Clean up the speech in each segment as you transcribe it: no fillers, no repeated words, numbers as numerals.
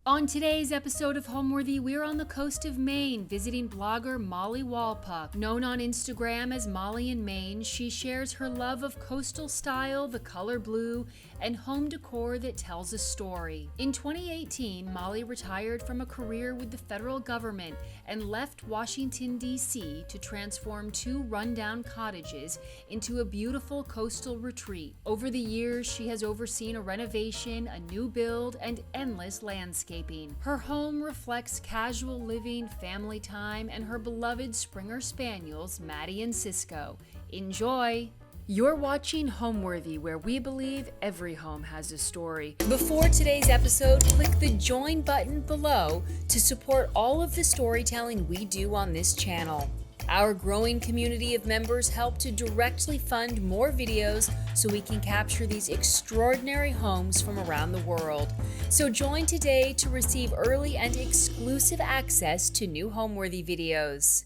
On today's episode of Homeworthy, we're on the coast of Maine visiting blogger Molly Walpuck. Known on Instagram as Molly in Maine, she shares her love of coastal style, the color blue, and home decor that tells a story. In 2018, Molly retired from a career with the federal government and left Washington, D.C. to transform 2 rundown cottages into a beautiful coastal retreat. Over the years, she has overseen a renovation, a new build, and endless landscaping. Her home reflects casual living, family time, and her beloved Springer Spaniels, Maddie and Cisco. Enjoy! You're watching Homeworthy, where we believe every home has a story. Before today's episode, click the join button below to support all of the storytelling we do on this channel. Our growing community of members help to directly fund more videos so we can capture these extraordinary homes from around the world. So join today to receive early and exclusive access to new Homeworthy videos.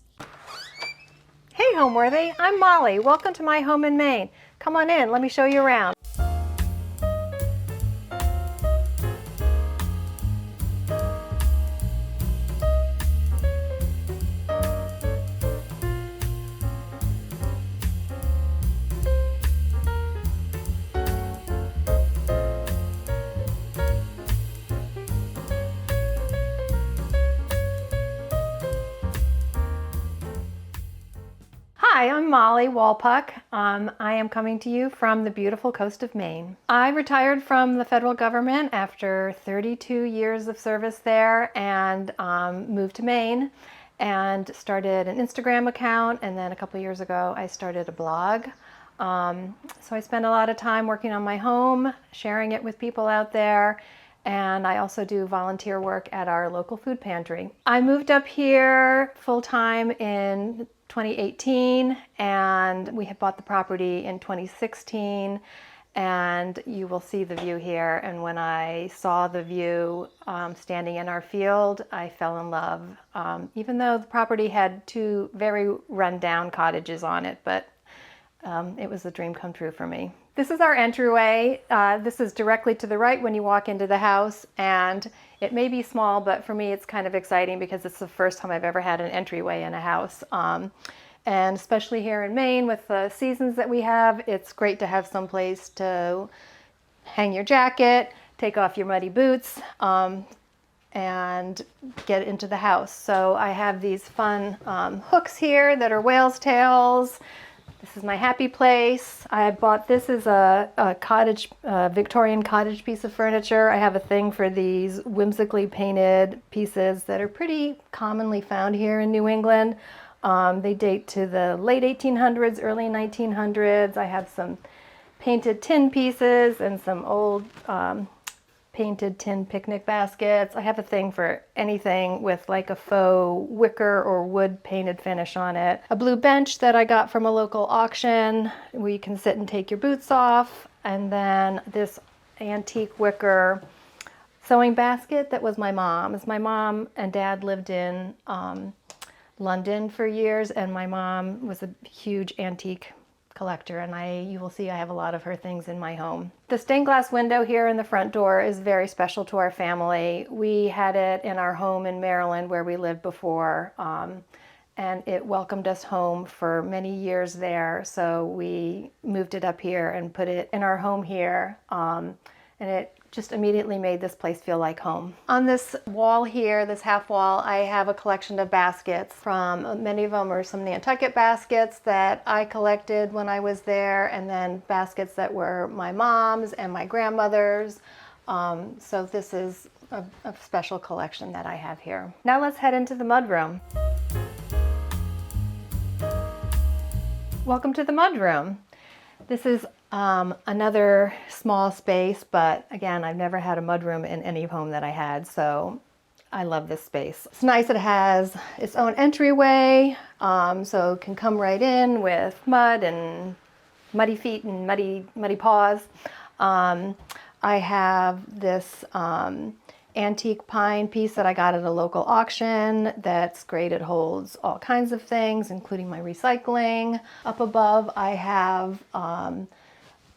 Hey Homeworthy, I'm Molly. Welcome to my home in Maine. Come on in, let me show you around. Hi, I'm Molly Walpuck. I am coming to you from the beautiful coast of Maine. I retired from the federal government after 32 years of service there and moved to Maine and started an Instagram account, and then a couple years ago I started a blog. So I spend a lot of time working on my home, sharing it with people out there, and I also do volunteer work at our local food pantry. I moved up here full-time in 2018, and we had bought the property in 2016, and you will see the view here. And when I saw the view standing in our field, I fell in love, even though the property had 2 very run-down cottages on it, but it was a dream come true for me. This is our entryway. This is directly to the right when you walk into the house, and it may be small, but for me it's kind of exciting because it's the first time I've ever had an entryway in a house. And especially here in Maine with the seasons that we have, it's great to have some place to hang your jacket, take off your muddy boots, and get into the house. So I have these fun hooks here that are whale's tails. This is my happy place. I bought this as a cottage, Victorian cottage piece of furniture. I have a thing for these whimsically painted pieces that are pretty commonly found here in New England. They date to the late 1800s, early 1900s. I have some painted tin pieces and some old painted tin picnic baskets. I have a thing for anything with like a faux wicker or wood painted finish on it. A blue bench that I got from a local auction where you can sit and take your boots off. And then this antique wicker sewing basket that was my mom's. My mom and dad lived in London for years, and my mom was a huge antique collector, and you will see I have a lot of her things in my home. The stained glass window here in the front door is very special to our family. We had it in our home in Maryland where we lived before, and it welcomed us home for many years there. So we moved it up here and put it in our home here, and it just immediately made this place feel like home. On this wall here, this half wall, I have a collection of baskets from, many of them are some Nantucket baskets that I collected when I was there, and then baskets that were my mom's and my grandmother's. So this is a special collection that I have here. Now let's head into the mudroom. Welcome to the mudroom. This is another small space, but again, I've never had a mudroom in any home that I had, so I love this space. It's nice. It has its own entryway, so it can come right in with mud and muddy feet and muddy paws. I have this antique pine piece that I got at a local auction that's great. It holds all kinds of things, including my recycling. Up above, I have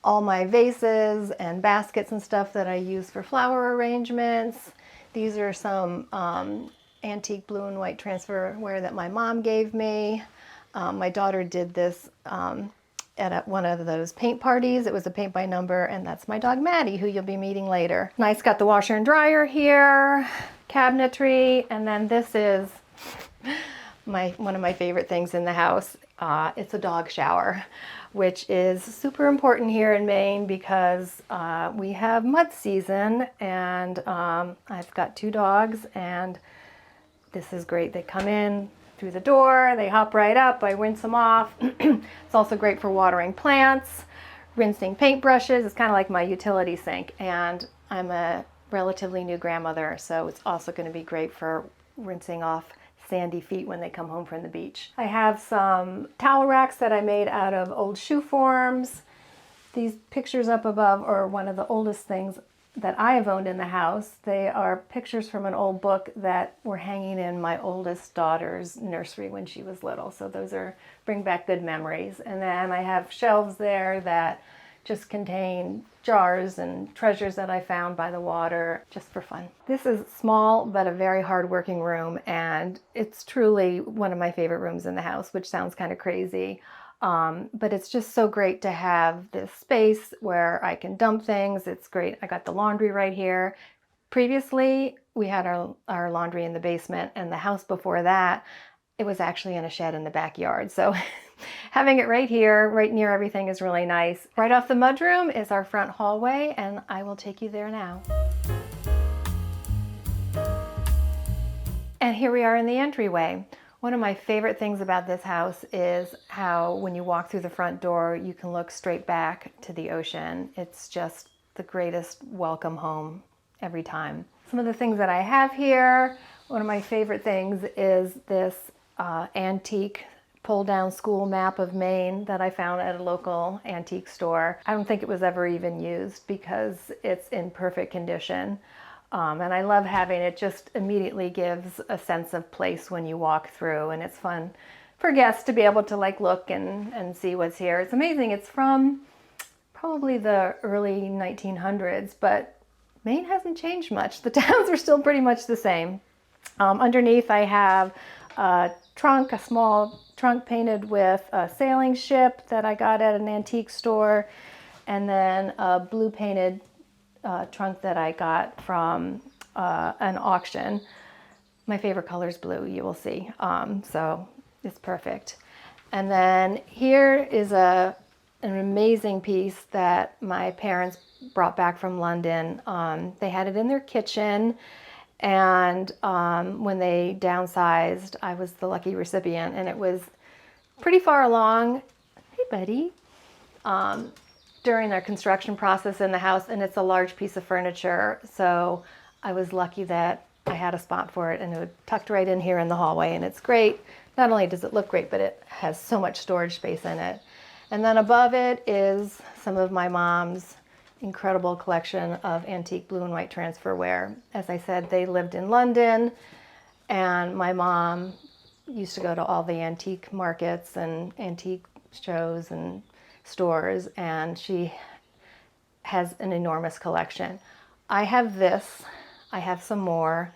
all my vases and baskets and stuff that I use for flower arrangements. These are some antique blue and white transferware that my mom gave me. My daughter did this at one of those paint parties. It was a paint by number, and that's my dog Maddie, who you'll be meeting later. Nice, got the washer and dryer here, cabinetry, and then this is one of my favorite things in the house. It's a dog shower, which is super important here in Maine because we have mud season, and I've got 2 dogs, and this is great. They come in through the door, they hop right up, I rinse them off. It's also great for watering plants, rinsing paintbrushes. It's kind of like my utility sink, and I'm a relatively new grandmother, so it's also going to be great for rinsing off sandy feet when they come home from the beach. I have some towel racks that I made out of old shoe forms. These pictures up above are one of the oldest things that I have owned in the house. They are pictures from an old book that were hanging in my oldest daughter's nursery when she was little. So those bring back good memories. And then I have shelves there that just contain jars and treasures that I found by the water, just for fun. This is small, but a very hard-working room, and it's truly one of my favorite rooms in the house, which sounds kind of crazy. But it's just so great to have this space where I can dump things. It's great. I got the laundry right here. Previously, we had our laundry in the basement, and the house before that, it was actually in a shed in the backyard. So having it right here, right near everything, is really nice. Right off the mudroom is our front hallway, and I will take you there now. And here we are in the entryway. One of my favorite things about this house is how when you walk through the front door, you can look straight back to the ocean. It's just the greatest welcome home every time. Some of the things that I have here, one of my favorite things is this antique pull-down school map of Maine that I found at a local antique store. I don't think it was ever even used because it's in perfect condition. And I love having it. Just immediately gives a sense of place when you walk through, and it's fun for guests to be able to look and see what's here. It's amazing. It's from probably the early 1900s, but Maine hasn't changed much. The towns are still pretty much the same. Underneath I have a trunk, a small trunk painted with a sailing ship that I got at an antique store, and then a blue painted trunk that I got from an auction. My favorite color is blue, you will see. So it's perfect. And then here is an amazing piece that my parents brought back from London. They had it in their kitchen, and when they downsized, I was the lucky recipient, and it was pretty far along. Hey, buddy. During their construction process in the house, and it's a large piece of furniture, so I was lucky that I had a spot for it, and it was tucked right in here in the hallway, and it's great. Not only does it look great, but it has so much storage space in it. And then above it is some of my mom's incredible collection of antique blue and white transferware. As I said, they lived in London, and my mom used to go to all the antique markets and antique shows and stores, and she has an enormous collection. I have this, I have some more.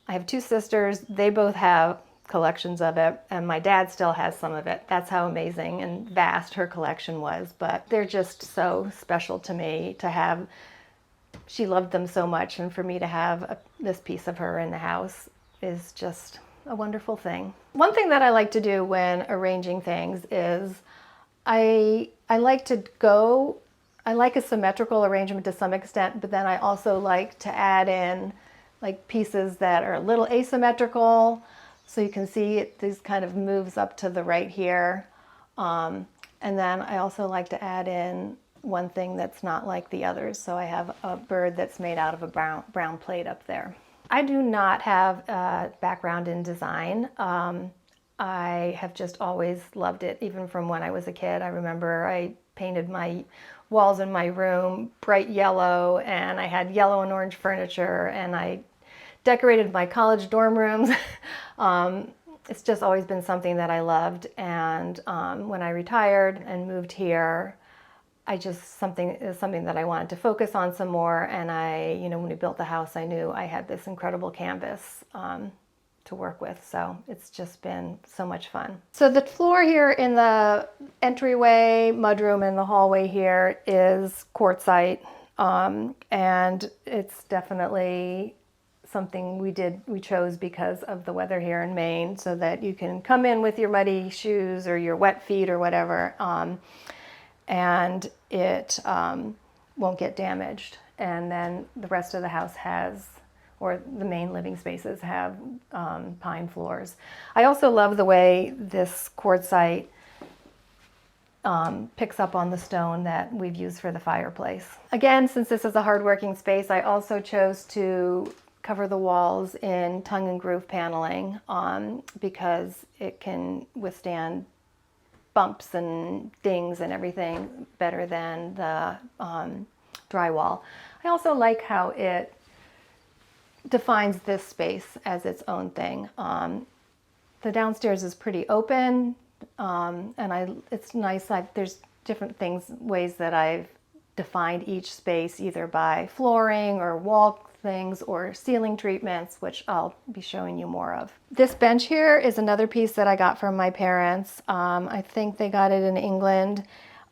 I have 2 sisters, they both have collections of it, and my dad still has some of it. That's how amazing and vast her collection was, but they're just so special to me to have. She loved them so much, and for me to have this piece of her in the house is just a wonderful thing. One thing that I like to do when arranging things is I like a symmetrical arrangement to some extent, but then I also like to add in pieces that are a little asymmetrical. So you can see these kind of moves up to the right here. And then I also like to add in one thing that's not like the others. So I have a bird that's made out of a brown plate up there. I do not have a background in design. I have just always loved it, even from when I was a kid. I remember I painted my walls in my room bright yellow, and I had yellow and orange furniture, and I decorated my college dorm rooms. It's just always been something that I loved, and when I retired and moved here, I just something that I wanted to focus on some more. And when we built the house, I knew I had this incredible canvas to work with. So it's just been so much fun. So the floor here in the entryway, mudroom, and the hallway here is quartzite. And it's definitely something we chose because of the weather here in Maine, so that you can come in with your muddy shoes or your wet feet or whatever, and it won't get damaged. And then the rest of the house or the main living spaces have pine floors. I also love the way this quartzite picks up on the stone that we've used for the fireplace. Again, since this is a hardworking space, I also chose to cover the walls in tongue and groove paneling because it can withstand bumps and dings and everything better than the drywall. I also like how it defines this space as its own thing. The downstairs is pretty open, and it's nice. There's different ways that I've defined each space, either by flooring or wall things or ceiling treatments, which I'll be showing you more of. This bench here is another piece that I got from my parents. I think they got it in England,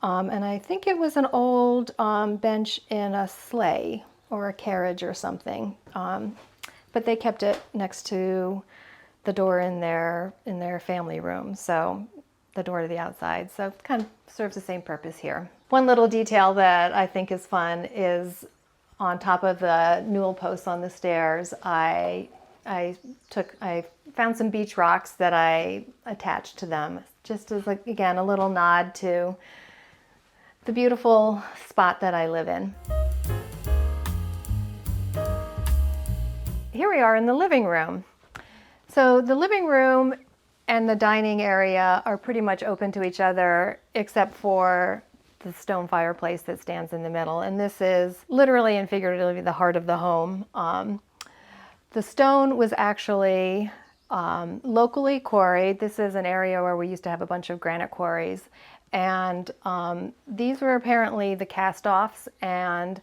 and I think it was an old bench in a sleigh or a carriage or something. But they kept it next to the door in their family room, so the door to the outside. So it kind of serves the same purpose here. One little detail that I think is fun is on top of the newel posts on the stairs, I found some beach rocks that I attached to them, just as, again, a little nod to the beautiful spot that I live in. Here we are in the living room. So the living room and the dining area are pretty much open to each other, except for the stone fireplace that stands in the middle. And this is literally and figuratively the heart of the home. The stone was actually locally quarried. This is an area where we used to have a bunch of granite quarries. And these were apparently the cast-offs, and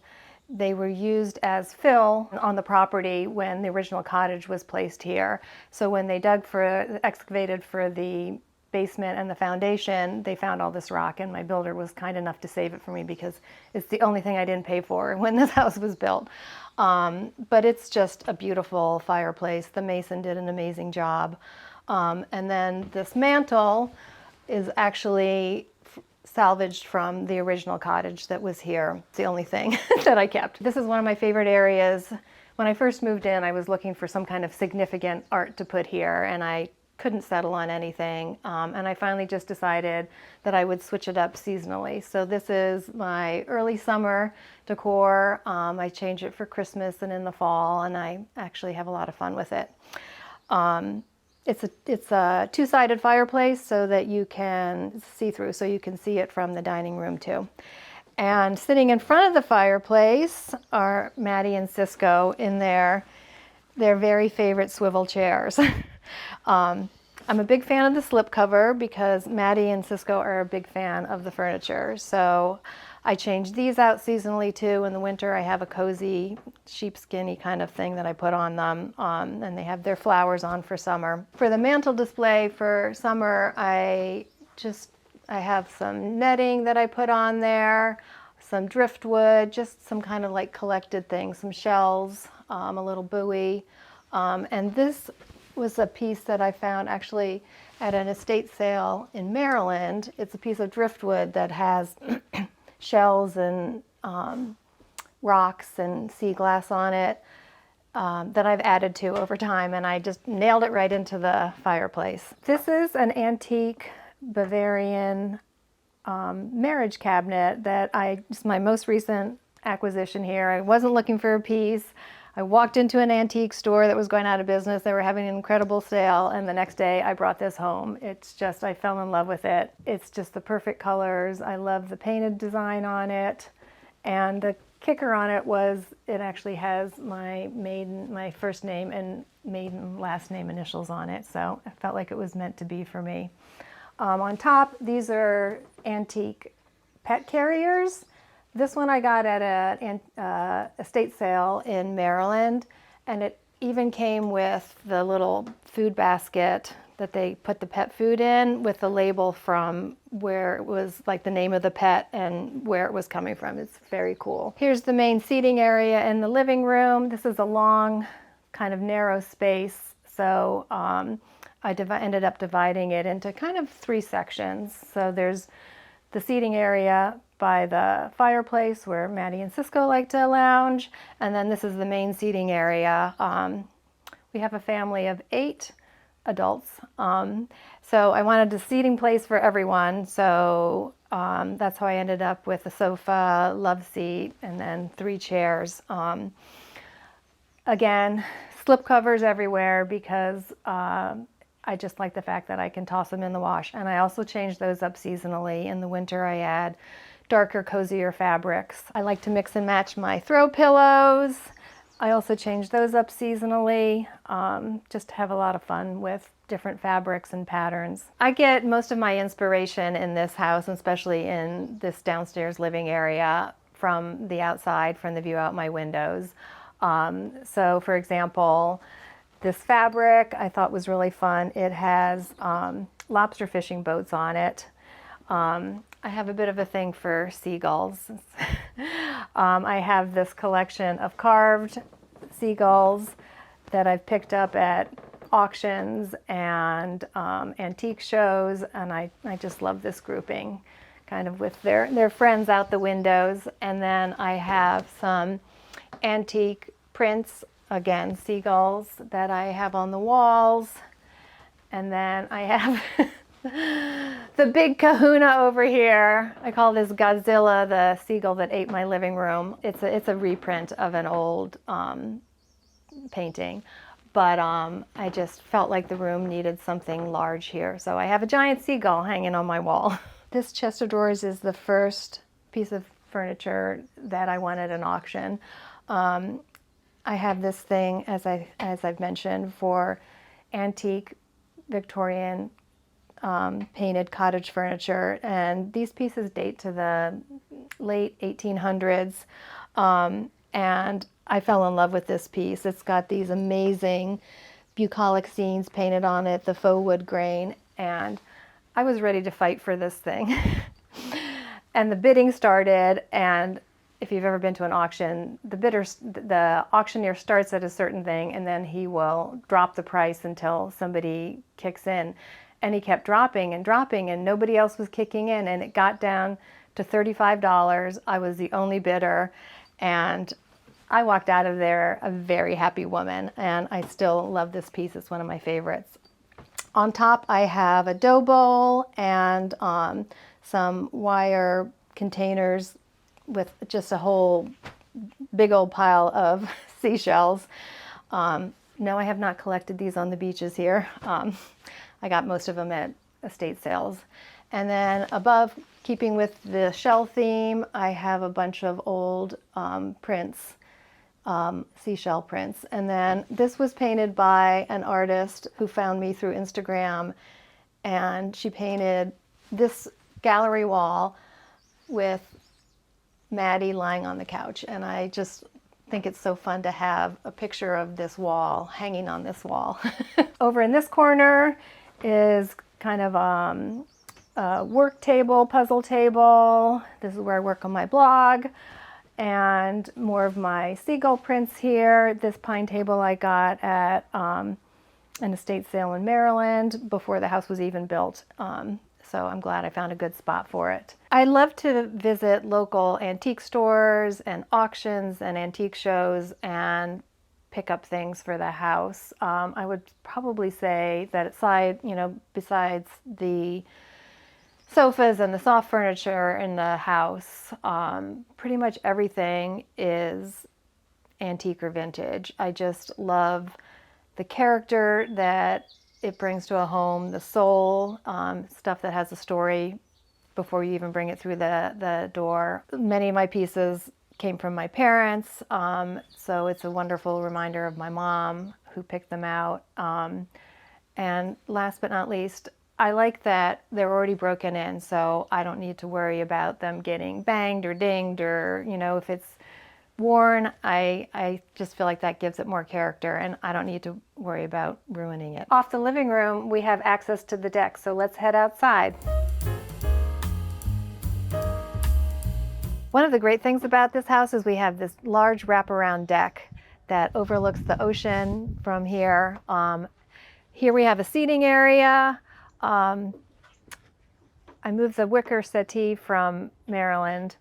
they were used as fill on the property when the original cottage was placed here. So when they excavated for the basement and the foundation, they found all this rock, and my builder was kind enough to save it for me because it's the only thing I didn't pay for when this house was built. But it's just a beautiful fireplace. The mason did an amazing job. And then this mantle is actually salvaged from the original cottage that was here. It's the only thing that I kept. This is one of my favorite areas. When I first moved in, I was looking for some kind of significant art to put here, and I couldn't settle on anything. And I finally just decided that I would switch it up seasonally. So this is my early summer decor. I change it for Christmas and in the fall, and I actually have a lot of fun with it. It's a two-sided fireplace so that you can see through, so you can see it from the dining room too. And sitting in front of the fireplace are Maddie and Cisco in their very favorite swivel chairs. I'm a big fan of the slipcover because Maddie and Cisco are a big fan of the furniture. So I change these out seasonally too. In the winter, I have a cozy sheepskin-y kind of thing that I put on them, and they have their flowers on for summer. For the mantle display for summer, I have some netting that I put on there, some driftwood, just some kind of like collected things, some shells, a little buoy, and this was a piece that I found actually at an estate sale in Maryland. It's a piece of driftwood that has shells and rocks and sea glass on it that I've added to over time, and I just nailed it right into the fireplace. This is an antique Bavarian marriage cabinet that it's my most recent acquisition here. I wasn't looking for a piece. I walked into an antique store that was going out of business. They were having an incredible sale, and the next day I brought this home. I fell in love with it. It's just the perfect colors. I love the painted design on it. And the kicker on it was it actually has my first name and maiden last name initials on it. So I felt like it was meant to be for me. On top, these are antique pet carriers. This one I got at an estate sale in Maryland, and it even came with the little food basket that they put the pet food in with the label from where it was, like the name of the pet and where it was coming from. It's very cool. Here's the main seating area in the living room. This is a long, kind of narrow space, so I ended up dividing it into kind of 3 sections. So there's the seating area by the fireplace where Maddie and Cisco like to lounge, and then this is the main seating area. We have a family of 8 adults, so I wanted a seating place for everyone, so that's how I ended up with a sofa, love seat, and then 3 chairs. Again, slip covers everywhere because I just like the fact that I can toss them in the wash, and I also change those up seasonally. In the winter I add darker, cozier fabrics. I like to mix and match my throw pillows. I also change those up seasonally, just to have a lot of fun with different fabrics and patterns. I get most of my inspiration in this house, especially in this downstairs living area, from the outside, from the view out my windows. So for example, this fabric I thought was really fun. It has lobster fishing boats on it. I have a bit of a thing for seagulls. I have this collection of carved seagulls that I've picked up at auctions and antique shows, and I just love this grouping, kind of with their friends out the windows. And then I have some antique prints, again, seagulls, that I have on the walls. And then I have the big kahuna over here. I call this Godzilla, the seagull that ate my living room. It's a reprint of an old painting, but I just felt like the room needed something large here. So I have a giant seagull hanging on my wall. This chest of drawers is the first piece of furniture that I won at an auction. I have this thing, as I've mentioned, for antique Victorian painted cottage furniture, and these pieces date to the late 1800s, and I fell in love with this piece. It's got these amazing bucolic scenes painted on it, the faux wood grain, and I was ready to fight for this thing. And the bidding started, and if you've ever been to an auction, the auctioneer starts at a certain thing, and then he will drop the price until somebody kicks in. And he kept dropping and dropping, and nobody else was kicking in, and it got down to $35. I was the only bidder, and I walked out of there a very happy woman, and I still love this piece. It's one of my favorites. On top, I have a dough bowl and some wire containers with just a whole big old pile of seashells. No, I have not collected these on the beaches here. I got most of them at estate sales. And then above, keeping with the shell theme, I have a bunch of old prints, seashell prints. And then this was painted by an artist who found me through Instagram, and she painted this gallery wall with Maddie lying on the couch. And I just think it's so fun to have a picture of this wall hanging on this wall. Over in this corner is kind of a work table, puzzle table. This is where I work on my blog, and more of my seagull prints here. This pine table I got at an estate sale in Maryland before the house was even built. So I'm glad I found a good spot for it. I love to visit local antique stores and auctions and antique shows and pick up things for the house. I would probably say that besides the sofas and the soft furniture in the house, pretty much everything is antique or vintage. I just love the character that it brings to a home, the soul, stuff that has a story before you even bring it through the door. Many of my pieces came from my parents, so it's a wonderful reminder of my mom who picked them out. And last but not least, I like that they're already broken in, so I don't need to worry about them getting banged or dinged, or, you know, if it's worn, I just feel like that gives it more character, and I don't need to worry about ruining it. Off the living room, we have access to the deck, so let's head outside. One of the great things about this house is we have this large wraparound deck that overlooks the ocean from here. Here we have a seating area. I moved the wicker settee from Maryland.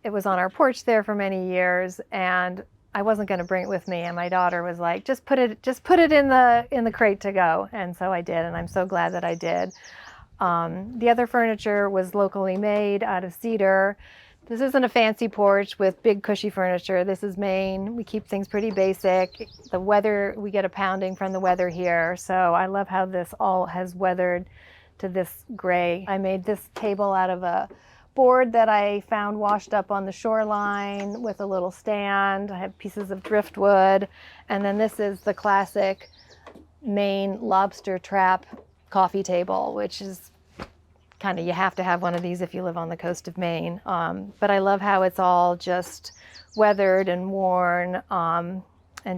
It was on our porch there for many years, and I wasn't going to bring it with me. And my daughter was like, "Just put it in the crate to go." And so I did, and I'm so glad that I did. The other furniture was locally made out of cedar. This isn't a fancy porch with big cushy furniture. This is Maine. We keep things pretty basic. The weather, we get a pounding from the weather here. So I love how this all has weathered to this gray. I made this table out of a board that I found washed up on the shoreline with a little stand. I have pieces of driftwood. And then this is the classic Maine lobster trap coffee table, which is kind of, you have to have one of these if you live on the coast of Maine. But I love how it's all just weathered and worn, and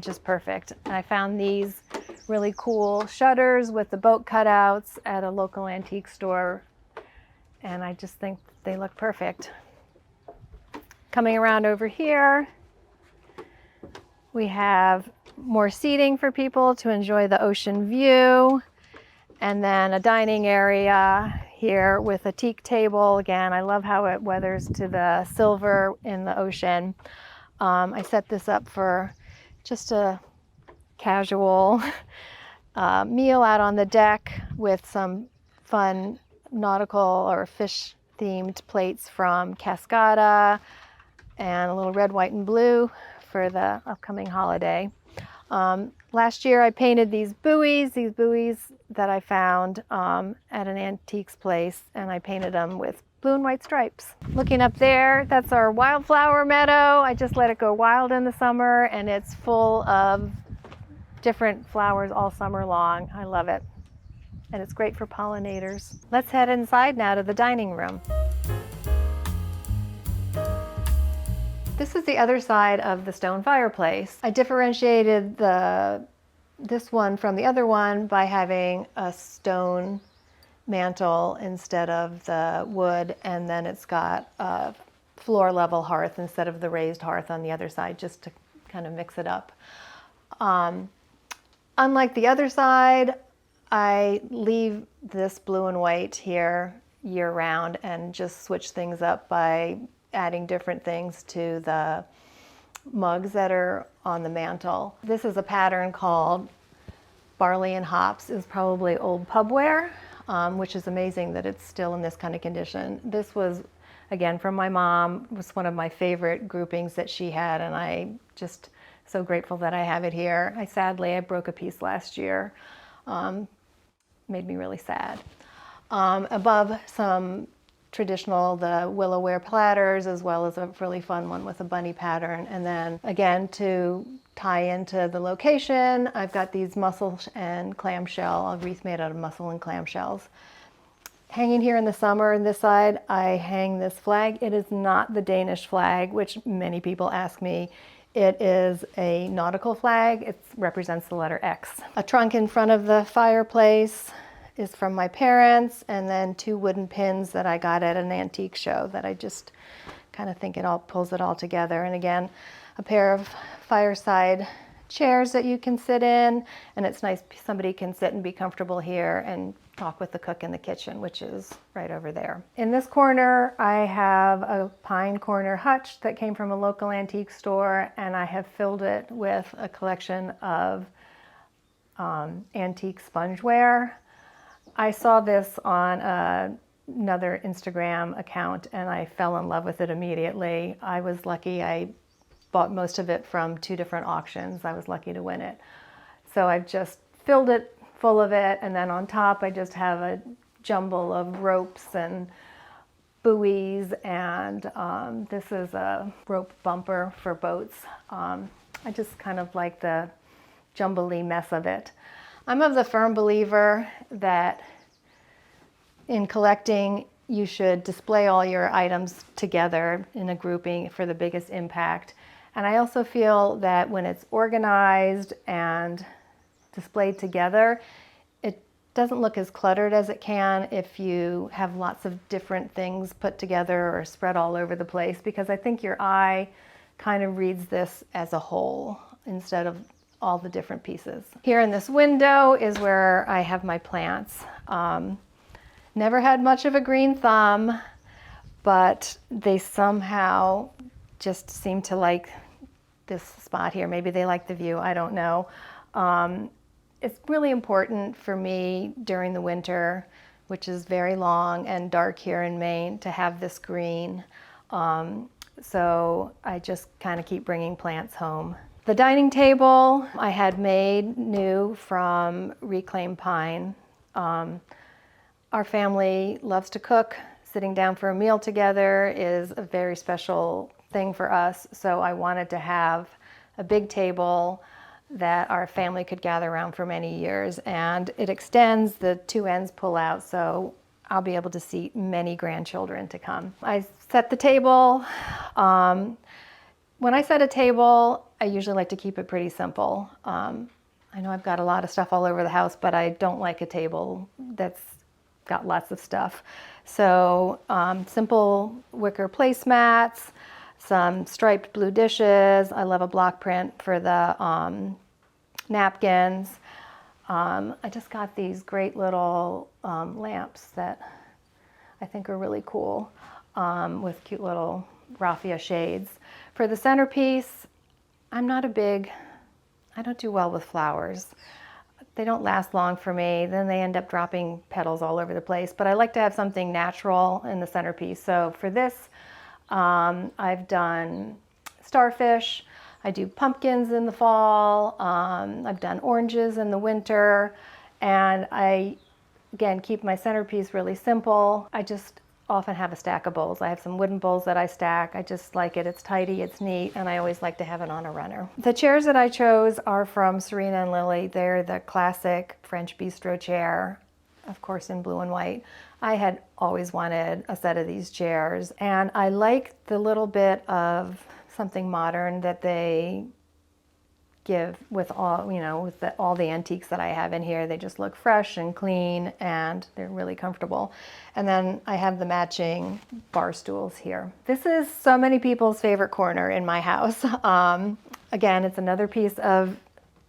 just perfect. And I found these really cool shutters with the boat cutouts at a local antique store, and I just think they look perfect. Coming around over here, we have more seating for people to enjoy the ocean view, and then a dining area here with a teak table. Again, I love how it weathers to the silver in the ocean. I set this up for just a casual meal out on the deck with some fun nautical or fish themed plates from Cascada, and a little red, white, and blue for the upcoming holiday. Last year I painted these buoys that I found at an antiques place, and I painted them with blue and white stripes. Looking up there, that's our wildflower meadow. I just let it go wild in the summer, and it's full of different flowers all summer long. I love it. And it's great for pollinators. Let's head inside now to the dining room. This is the other side of the stone fireplace. I differentiated this one from the other one by having a stone mantle instead of the wood, and then it's got a floor level hearth instead of the raised hearth on the other side, just to kind of mix it up. Unlike the other side, I leave this blue and white here year round and just switch things up by adding different things to the mugs that are on the mantle. This is a pattern called Barley and Hops. Is probably old pubware, which is amazing that it's still in this kind of condition. This was, again, from my mom. It was one of my favorite groupings that she had, and I just so grateful that I have it here. I broke a piece last year. Made me really sad. Above some the Willowware platters, as well as a really fun one with a bunny pattern. And then again, to tie into the location, I've got these mussel and clamshell, a wreath made out of mussel and clamshells. Hanging here in the summer on this side, I hang this flag. It is not the Danish flag, which many people ask me. It is a nautical flag. It represents the letter X. A trunk in front of the fireplace is from my parents, and then 2 wooden pins that I got at an antique show that I just kind of think it all pulls it all together. And again, a pair of fireside chairs that you can sit in, and it's nice somebody can sit and be comfortable here and talk with the cook in the kitchen, which is right over there. In this corner, I have a pine corner hutch that came from a local antique store, and I have filled it with a collection of antique spongeware. I saw this on another Instagram account, and I fell in love with it immediately. I was lucky. I bought most of it from 2 different auctions. I was lucky to win it. So I've just filled it full of it, and then on top I just have a jumble of ropes and buoys, and this is a rope bumper for boats. I just kind of like the jumbly mess of it. I'm of the firm believer that in collecting, you should display all your items together in a grouping for the biggest impact. And I also feel that when it's organized and displayed together, it doesn't look as cluttered as it can if you have lots of different things put together or spread all over the place, because I think your eye kind of reads this as a whole instead of all the different pieces. Here in this window is where I have my plants. Never had much of a green thumb, but they somehow just seem to like this spot here. Maybe they like the view, I don't know. It's really important for me during the winter, which is very long and dark here in Maine, to have this green. So I just kind of keep bringing plants home. The dining table I had made new from reclaimed pine. Our family loves to cook. Sitting down for a meal together is a very special thing for us. So I wanted to have a big table that our family could gather around for many years. And it extends, the two ends pull out, so I'll be able to see many grandchildren to come. I set the table. When I set a table, I usually like to keep it pretty simple. I know I've got a lot of stuff all over the house, but I don't like a table that's got lots of stuff. So simple wicker placemats, some striped blue dishes. I love a block print for the napkins. I just got these great little lamps that I think are really cool with cute little raffia shades. For the centerpiece, I don't do well with flowers. They don't last long for me. Then they end up dropping petals all over the place. But I like to have something natural in the centerpiece. So for this, I've done starfish. I do pumpkins in the fall. I've done oranges in the winter. And I, again, keep my centerpiece really simple. I just often have a stack of bowls. I have some wooden bowls that I stack. I just like it. It's tidy, it's neat, and I always like to have it on a runner. The chairs that I chose are from Serena and Lily. They're the classic French bistro chair, of course in blue and white. I had always wanted a set of these chairs, and I like the little bit of something modern that they give with all, with all the antiques that I have in here. They just look fresh and clean, and they're really comfortable. And then I have the matching bar stools here. This is so many people's favorite corner in my house. Again, it's another piece of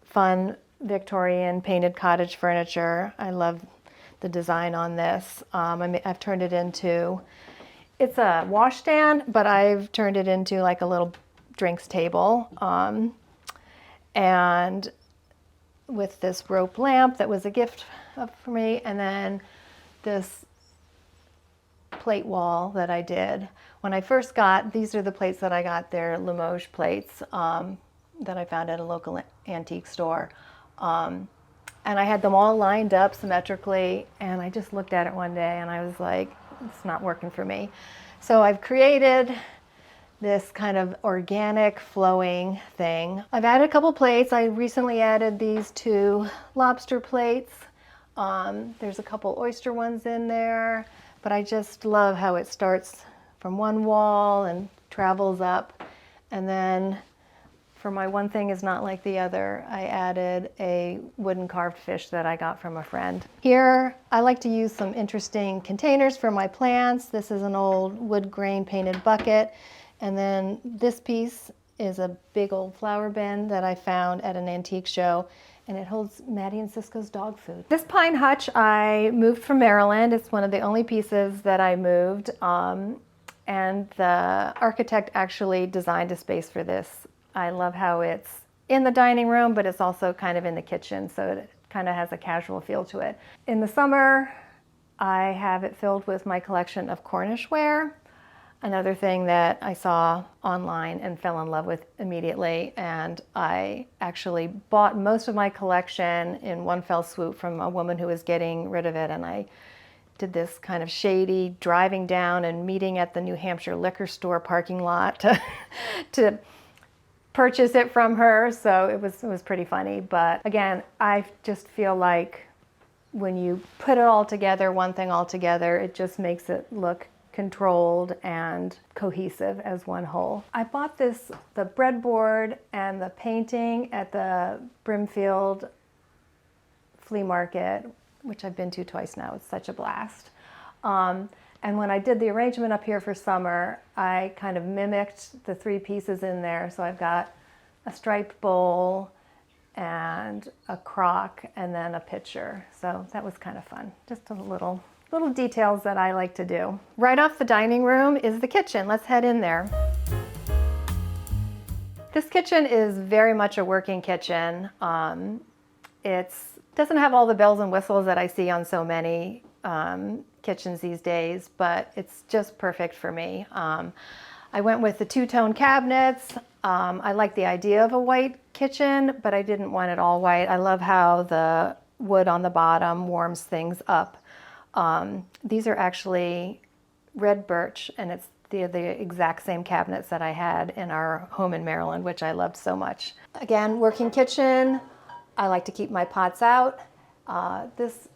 fun Victorian painted cottage furniture. I love the design on this. I've turned it into, it's a washstand, but I've turned it into like a little drinks table. And with this rope lamp that was a gift for me, and then this plate wall that I did. When I first got, these are the plates that I got, they're Limoges plates that I found at a local antique store. And I had them all lined up symmetrically, and I just looked at it one day and I was like, it's not working for me. So I've created this kind of organic flowing thing. I've added a couple plates. I recently added these two lobster plates. There's a couple oyster ones in there, but I just love how it starts from one wall and travels up. And then for my one thing is not like the other, I added a wooden carved fish that I got from a friend. Here, I like to use some interesting containers for my plants. This is an old wood grain painted bucket. And then this piece is a big old flower bin that I found at an antique show, and it holds Maddie and Cisco's dog food. This pine hutch I moved from Maryland. It's one of the only pieces that I moved, and the architect actually designed a space for this. I love how it's in the dining room, but it's also kind of in the kitchen, so it kind of has a casual feel to it. In the summer, I have it filled with my collection of Cornish ware. Another thing that I saw online and fell in love with immediately, and I actually bought most of my collection in one fell swoop from a woman who was getting rid of it, and I did this kind of shady driving down and meeting at the New Hampshire liquor store parking lot to purchase it from her, so it was pretty funny. But again, I just feel like when you put it all together, one thing all together, it just makes it look controlled and cohesive as one whole. I bought the breadboard and the painting at the Brimfield flea market, which I've been to twice now. It's such a blast. And when I did the arrangement up here for summer, I kind of mimicked the 3 pieces in there. So I've got a striped bowl and a crock and then a pitcher. So that was kind of fun. Just a little details that I like to do. Right off the dining room is the kitchen. Let's head in there. This kitchen is very much a working kitchen. It doesn't have all the bells and whistles that I see on so many kitchens these days, but it's just perfect for me. I went with the 2-tone cabinets. I like the idea of a white kitchen, but I didn't want it all white. I love how the wood on the bottom warms things up. These are actually red birch, and it's the exact same cabinets that I had in our home in Maryland, which I loved so much. Again, working kitchen. I like to keep my pots out. This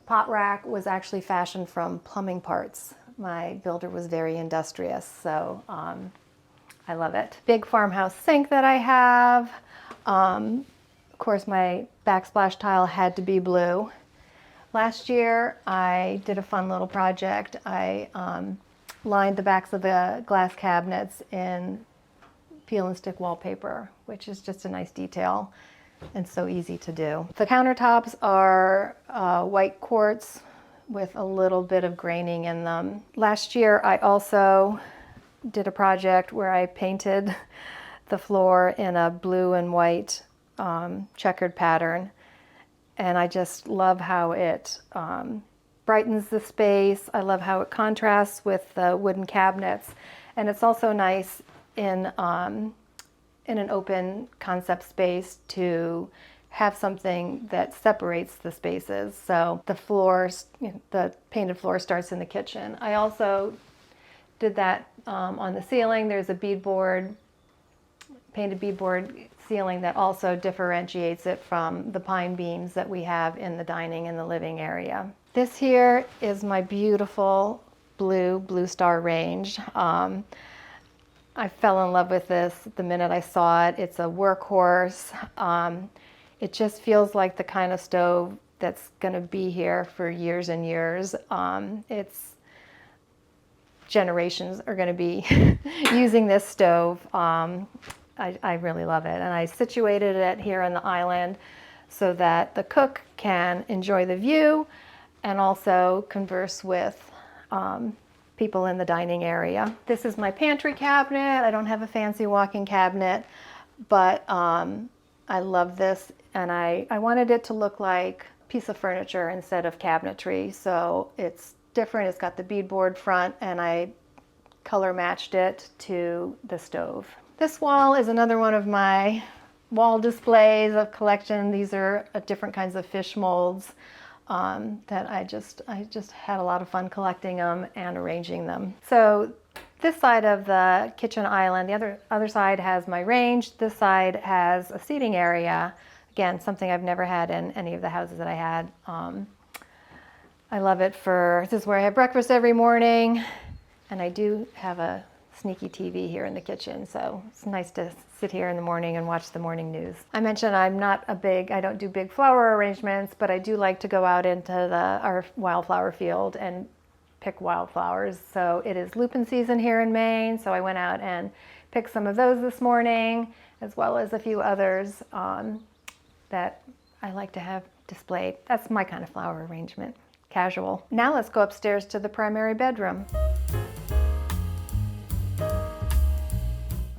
pot rack was actually fashioned from plumbing parts. My builder was very industrious, so I love it. Big farmhouse sink that I have. Of course, my backsplash tile had to be blue. Last year, I did a fun little project. I lined the backs of the glass cabinets in peel and stick wallpaper, which is just a nice detail and so easy to do. The countertops are white quartz with a little bit of graining in them. Last year, I also did a project where I painted the floor in a blue and white checkered pattern. And I just love how it brightens the space. I love how it contrasts with the wooden cabinets. And it's also nice in an open concept space to have something that separates the spaces. So the floors, the painted floor starts in the kitchen. I also did that on the ceiling. There's a beadboard, painted beadboard ceiling that also differentiates it from the pine beams that we have in the dining and the living area. This here is my beautiful Blue Star range. I fell in love with this the minute I saw it. It's a workhorse. It just feels like the kind of stove that's going to be here for years and years. It's generations are going to be using this stove. I really love it. And I situated it here on the island so that the cook can enjoy the view and also converse with people in the dining area. This is my pantry cabinet. I don't have a fancy walk-in cabinet, but I love this, and I wanted it to look like a piece of furniture instead of cabinetry. So it's different. It's got the beadboard front, and I color matched it to the stove. This wall is another one of my wall displays of collection. These are different kinds of fish molds that I just had a lot of fun collecting them and arranging them. So this side of the kitchen island, the other side has my range. This side has a seating area. Again, something I've never had in any of the houses that I had. I love it this is where I have breakfast every morning, and I do have a sneaky TV here in the kitchen, so it's nice to sit here in the morning and watch the morning news. I mentioned I don't do big flower arrangements, but I do like to go out into our wildflower field and pick wildflowers. So it is lupin season here in Maine, so I went out and picked some of those this morning, as well as a few others that I like to have displayed. That's my kind of flower arrangement, casual. Now let's go upstairs to the primary bedroom.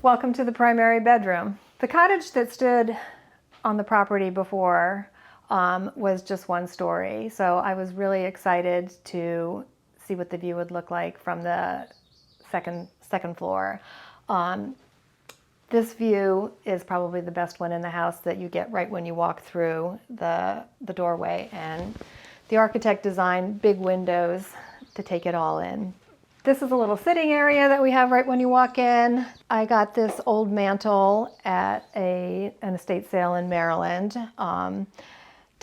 Welcome to the primary bedroom. The cottage that stood on the property before was just one story. So I was really excited to see what the view would look like from the second floor. This view is probably the best one in the house that you get right when you walk through the doorway. And the architect designed big windows to take it all in. This is a little sitting area that we have right when you walk in. I got this old mantle at an estate sale in Maryland.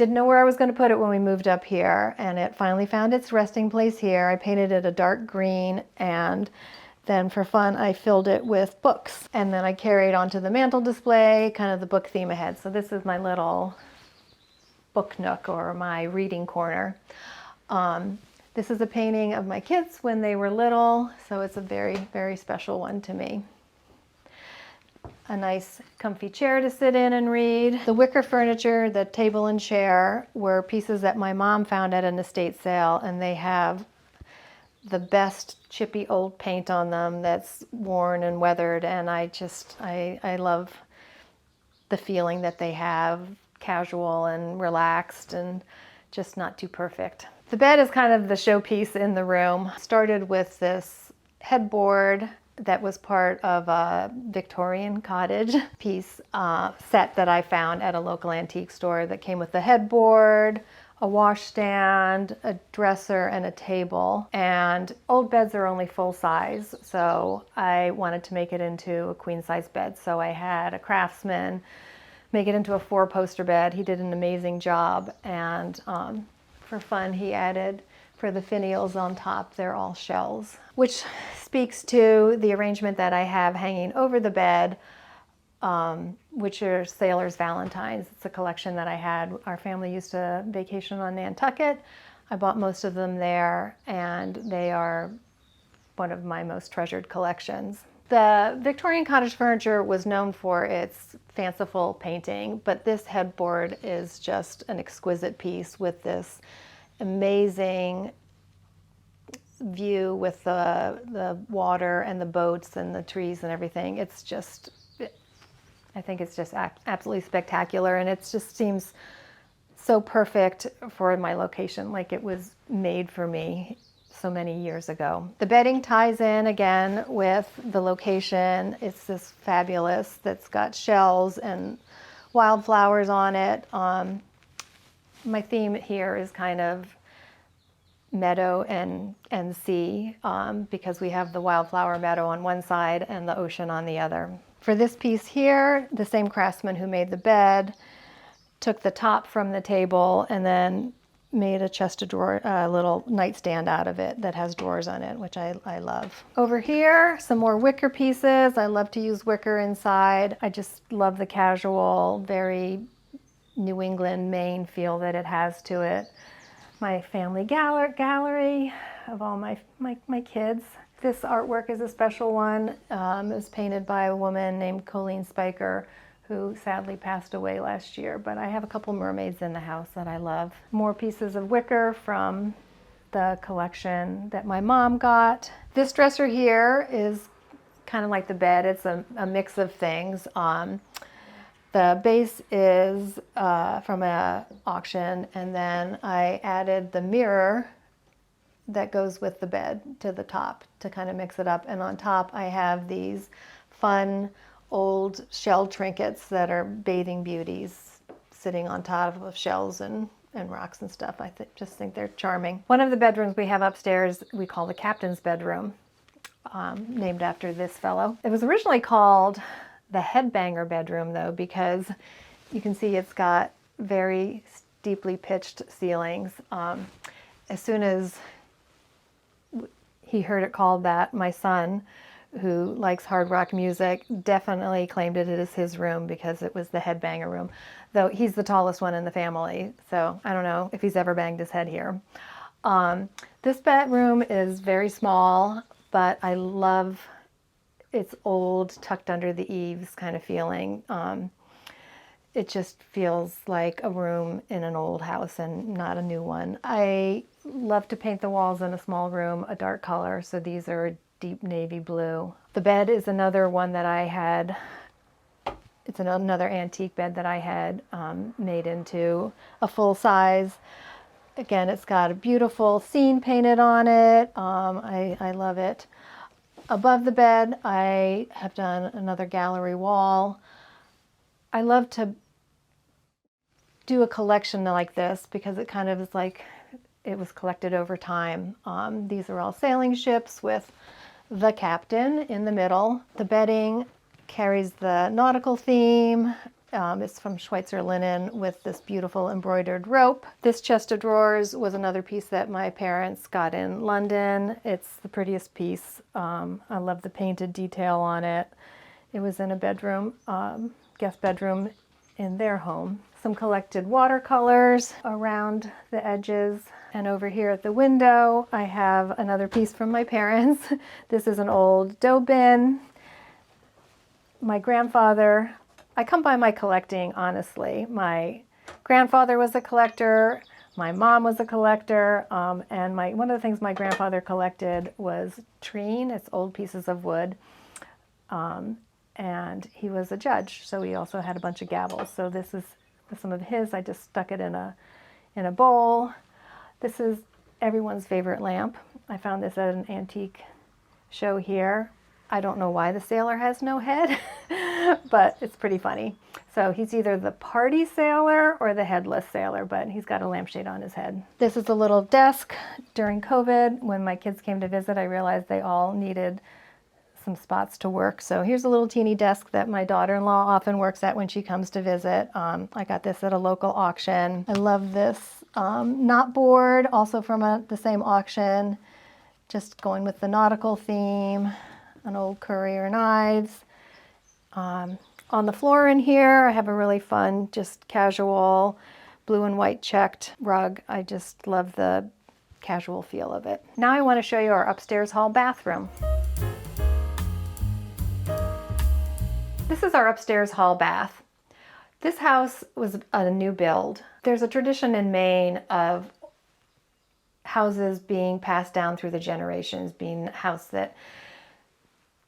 Didn't know where I was going to put it when we moved up here, and it finally found its resting place here. I painted it a dark green, and then for fun I filled it with books, and then I carried onto the mantle display kind of the book theme ahead. So this is my little book nook, or my reading corner. This is a painting of my kids when they were little, so it's a very, very special one to me. A nice comfy chair to sit in and read. The wicker furniture, the table and chair, were pieces that my mom found at an estate sale, and they have the best chippy old paint on them that's worn and weathered, and I love the feeling that they have, casual and relaxed and just not too perfect. The bed is kind of the showpiece in the room. Started with this headboard that was part of a Victorian cottage piece set that I found at a local antique store that came with the headboard, a washstand, a dresser, and a table. And old beds are only full size, so I wanted to make it into a queen size bed. So I had a craftsman make it into a 4-poster bed. He did an amazing job, and for fun he added, for the finials on top, they're all shells, which speaks to the arrangement that I have hanging over the bed, which are Sailor's Valentines. It's a collection that I had. Our family used to vacation on Nantucket. I bought most of them there, and they are one of my most treasured collections. The Victorian cottage furniture was known for its fanciful painting, but this headboard is just an exquisite piece with this amazing view with the water and the boats and the trees and everything. It's just, I think it's just absolutely spectacular, and it just seems so perfect for my location, like it was made for me so many years ago. The bedding ties in again with the location. It's this fabulous that's got shells and wildflowers on it. My theme here is kind of meadow and sea, because we have the wildflower meadow on one side and the ocean on the other. For this piece here, the same craftsman who made the bed took the top from the table and then made a chest of drawer, a little nightstand out of it that has drawers on it, which I love. Over here, some more wicker pieces. I love to use wicker inside. I just love the casual, very New England, Maine feel that it has to it. My family gallery of all my kids. This artwork is a special one. It was painted by a woman named Colleen Spiker, who sadly passed away last year, but I have a couple mermaids in the house that I love. More pieces of wicker from the collection that my mom got. This dresser here is kind of like the bed. It's a mix of things. The base is from an auction, and then I added the mirror that goes with the bed to the top to kind of mix it up. And on top I have these fun old shell trinkets that are bathing beauties sitting on top of shells and rocks and stuff. I just think they're charming. One of the bedrooms we have upstairs we call the captain's bedroom, named after this fellow. It was originally called the headbanger bedroom though, because you can see it's got very steeply pitched ceilings. As soon as he heard it called that, my son, who likes hard rock music, definitely claimed it as his room because it was the headbanger room, though he's the tallest one in the family, so I don't know if he's ever banged his head here. This bedroom is very small, but I love its old, tucked under the eaves kind of feeling. It just feels like a room in an old house and not a new one. I love to paint the walls in a small room a dark color, so these are a deep navy blue. The bed is another one that I had, it's another antique bed that I had made into a full size. Again, it's got a beautiful scene painted on it. I love it. Above the bed, I have done another gallery wall. I love to do a collection like this because it kind of is like it was collected over time. These are all sailing ships with the captain in the middle. The bedding carries the nautical theme. It's from Schweitzer linen with this beautiful embroidered rope. This chest of drawers was another piece that my parents got in London. It's the prettiest piece. I love the painted detail on it. It was in a bedroom, guest bedroom in their home. Some collected watercolors around the edges. And over here at the window, I have another piece from my parents. This is an old dough bin. My grandfather, I come by my collecting honestly. My grandfather was a collector, my mom was a collector, and one of the things my grandfather collected was treen. It's old pieces of wood. And he was a judge, so he also had a bunch of gavels. So this is some of his. I just stuck it in a bowl. This is everyone's favorite lamp. I found this at an antique show here. I don't know why the sailor has no head, but it's pretty funny. So he's either the party sailor or the headless sailor, but he's got a lampshade on his head. This is a little desk. During COVID, when my kids came to visit, I realized they all needed some spots to work. So here's a little teeny desk that my daughter-in-law often works at when she comes to visit. I got this at a local auction. I love this knot board, also from the same auction. Just going with the nautical theme. An old Currier and Ives. On the floor in here, I have a really fun, just casual blue and white checked rug. I just love the casual feel of it. Now I want to show you our upstairs hall bathroom. This is our upstairs hall bath. This house was a new build. There's a tradition in Maine of houses being passed down through the generations, being a house that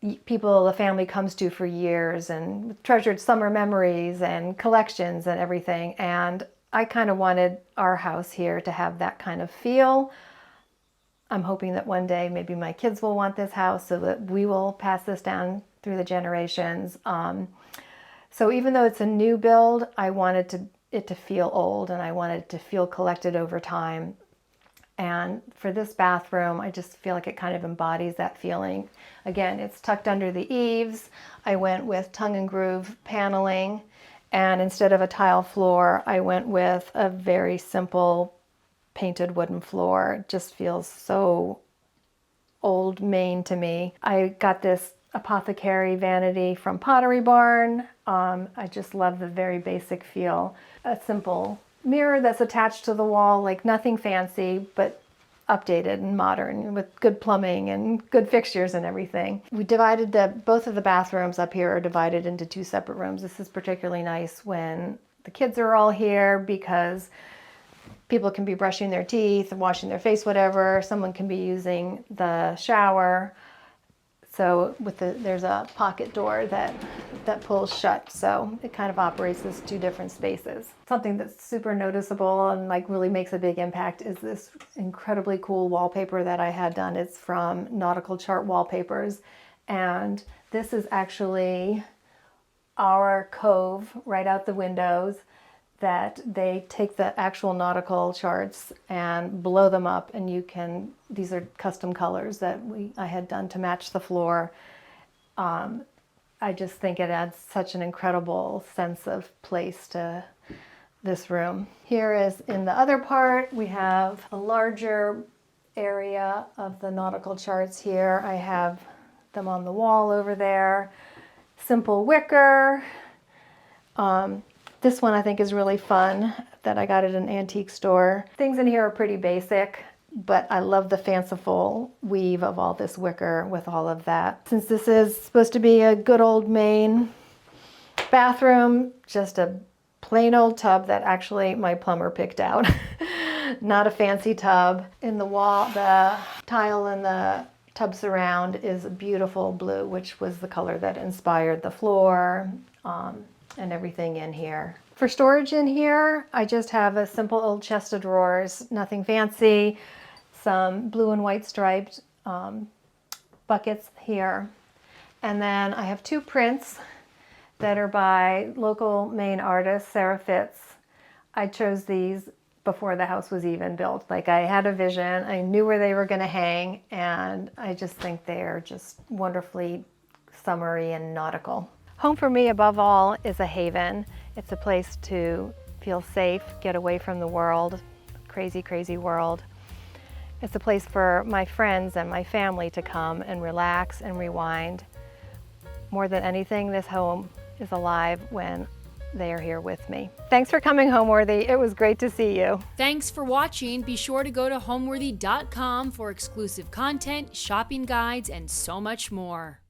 the family comes to for years, and treasured summer memories and collections and everything. And I kind of wanted our house here to have that kind of feel. I'm hoping that one day maybe my kids will want this house so that we will pass this down through the generations. So even though it's a new build, I wanted it to feel old, and I wanted it to feel collected over time. And for this bathroom, I just feel like it kind of embodies that feeling. Again, it's tucked under the eaves. I went with tongue and groove paneling, and instead of a tile floor, I went with a very simple painted wooden floor. It just feels so old Maine to me. I got this apothecary vanity from Pottery Barn. I just love the very basic feel. A simple mirror that's attached to the wall, like nothing fancy, but updated and modern with good plumbing and good fixtures and everything. We divided both of the bathrooms up here are divided into two separate rooms. This is particularly nice when the kids are all here because people can be brushing their teeth, washing their face, whatever. Someone can be using the shower. So there's a pocket door that pulls shut, so it kind of operates as two different spaces. Something that's super noticeable and like really makes a big impact is this incredibly cool wallpaper that I had done. It's from Nautical Chart Wallpapers, and this is actually our cove right out the windows, that they take the actual nautical charts and blow them up, and these are custom colors that I had done to match the floor. I just think it adds such an incredible sense of place to this room. Here is in the other part, we have a larger area of the nautical charts here. I have them on the wall over there. Simple wicker. This one I think is really fun, that I got at an antique store. Things in here are pretty basic, but I love the fanciful weave of all this wicker with all of that. Since this is supposed to be a good old Maine bathroom, just a plain old tub that actually my plumber picked out. Not a fancy tub. In the wall, the tile in the tub surround is a beautiful blue, which was the color that inspired the floor. And everything in here. For storage in here, I just have a simple old chest of drawers, nothing fancy, some blue and white striped buckets here. And then I have two prints that are by local Maine artist, Sarah Fitz. I chose these before the house was even built. Like, I had a vision, I knew where they were gonna hang, and I just think they're just wonderfully summery and nautical. Home for me, above all, is a haven. It's a place to feel safe, get away from the world, crazy, crazy world. It's a place for my friends and my family to come and relax and rewind. More than anything, this home is alive when they are here with me. Thanks for coming, Homeworthy. It was great to see you. Thanks for watching. Be sure to go to homeworthy.com for exclusive content, shopping guides, and so much more.